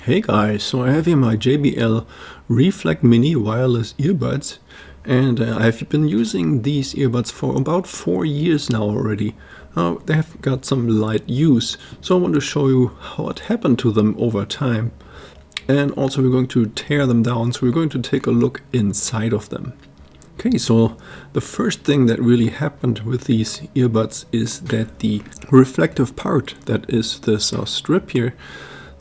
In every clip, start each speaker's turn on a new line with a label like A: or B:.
A: Hey guys, so I have here my JBL Reflect Mini wireless earbuds, and I've been using these earbuds for about 4 years now already. They have got some light use, so I want to show you what happened to them over time. And also we're going to tear them down, so we're going to take a look inside of them. Okay, so the first thing that really happened with these earbuds is that the reflective part, that is this strip here,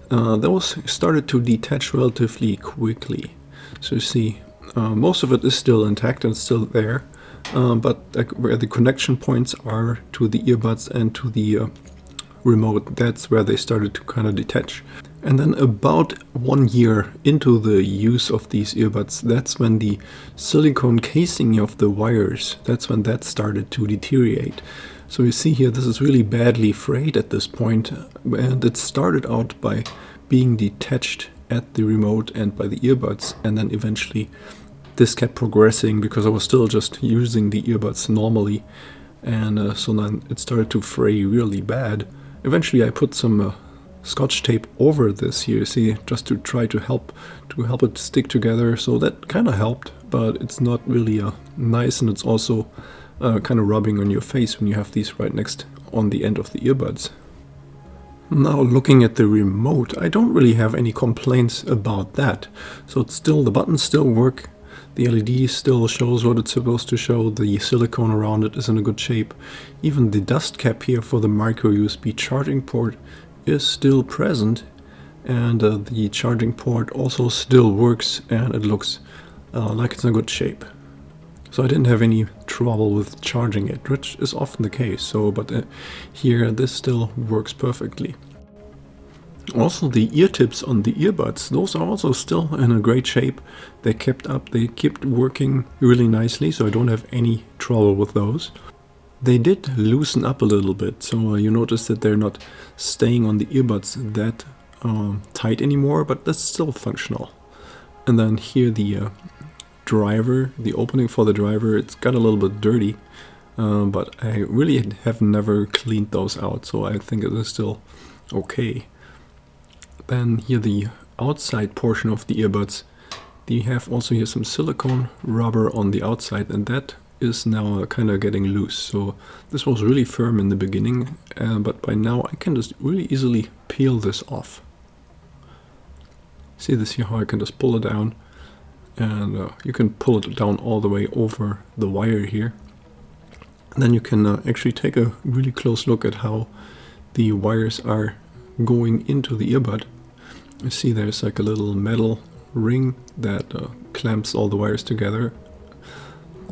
A: those started to detach relatively quickly. So you see, most of it is still intact and still there, but where the connection points are to the earbuds and to the remote, that's where they started to kind of detach. And then about 1 year into the use of these earbuds, that's when the silicone casing of the wires, that's when that started to deteriorate. So you see here, this is really badly frayed at this point, and it started out by being detached at the remote and by the earbuds, and then eventually this kept progressing because I was still just using the earbuds normally, and so then it started to fray really bad. Eventually I put some Scotch tape over this here, see, just to try to help it stick together, so that kind of helped, but it's not really nice, and it's also kind of rubbing on your face when you have these right next on the end of the earbuds. Now looking at the remote, I don't really have any complaints about that. So it's still, the buttons still work, the LED still shows what it's supposed to show, the silicone around it is in a good shape. Even the dust cap here for the micro USB charging port is still present, and the charging port also still works, and it looks like it's in good shape. So I didn't have any trouble with charging it, which is often the case. So, but here this still works perfectly. Also, the ear tips on the earbuds, those are also still in a great shape. They kept working really nicely, so I don't have any trouble with those. They did loosen up a little bit, so you notice that they're not staying on the earbuds that tight anymore, but that's still functional. And then here the driver, the opening for the driver, it's got a little bit dirty, but I really have never cleaned those out, so I think it is still okay. Then here the outside portion of the earbuds, they have also here some silicone rubber on the outside, and that is now kind of getting loose. So this was really firm in the beginning, but by now I can just really easily peel this off. See this here, how I can just pull it down, and you can pull it down all the way over the wire here. And then you can actually take a really close look at how the wires are going into the earbud. You see there's like a little metal ring that clamps all the wires together,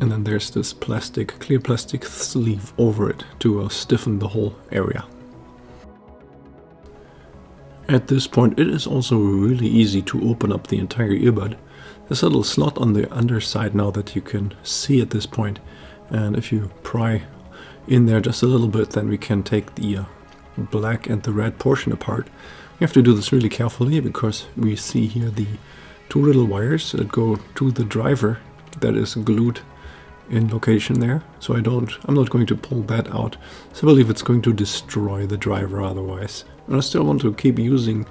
A: and then there's this clear plastic sleeve over it to stiffen the whole area. At this point it is also really easy to open up the entire earbud. There's a little slot on the underside now that you can see at this point, and if you pry in there just a little bit, then we can take the black and the red portion apart. You have to do this really carefully because we see here the two little wires that go to the driver that is glued in location there. So I'm not going to pull that out. So I believe it's going to destroy the driver otherwise. And I still want to keep using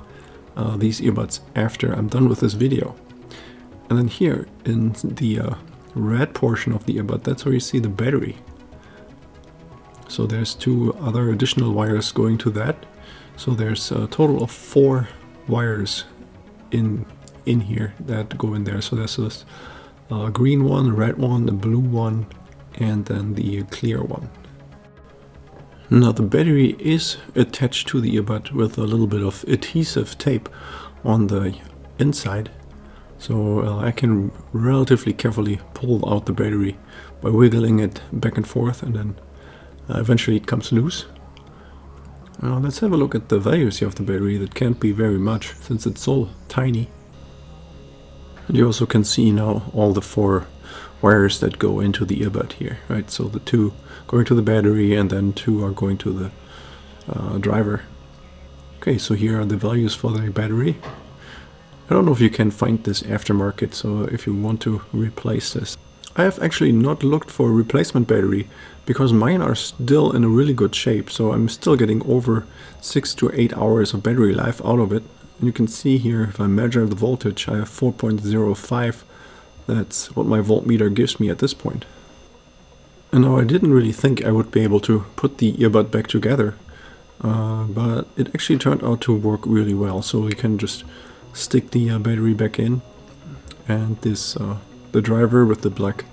A: these earbuds after I'm done with this video. And then here in the red portion of the earbud, that's where you see the battery. So there's two other additional wires going to that. So there's a total of 4 wires in here that go in there. So there's this green one, a red one, a blue one, and then the clear one. Now the battery is attached to the earbud with a little bit of adhesive tape on the inside. So I can relatively carefully pull out the battery by wiggling it back and forth, and then eventually it comes loose. Now let's have a look at the values here of the battery. That can't be very much since it's so tiny. And you also can see now all the 4 wires that go into the earbud here, right? So the 2 going to the battery, and then 2 are going to the driver. Okay, so here are the values for the battery. I don't know if you can find this aftermarket, so if you want to replace this. I have actually not looked for a replacement battery because mine are still in a really good shape, so I'm still getting over 6 to 8 hours of battery life out of it, And you can see here, if I measure the voltage, I have 4.05. That's what my voltmeter gives me at this point. And now I didn't really think I would be able to put the earbud back together, but it actually turned out to work really well. So we can just stick the battery back in, and this the driver with the black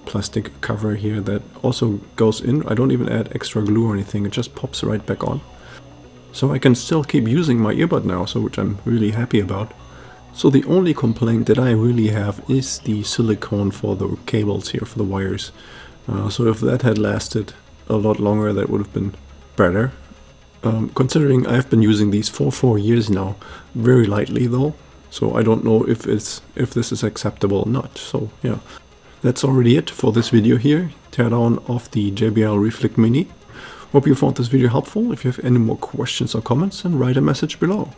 A: plastic cover here that also goes in. I don't even add extra glue or anything, it just pops right back on. So I can still keep using my earbud now, so which I'm really happy about. So the only complaint that I really have is the silicone for the cables here, for the wires. So if that had lasted a lot longer, that would have been better. Considering I've been using these for 4 years now, very lightly though, so I don't know if this is acceptable or not. So yeah, that's already it for this video here, teardown of the JBL Reflect Mini. Hope you found this video helpful. If you have any more questions or comments, then write a message below.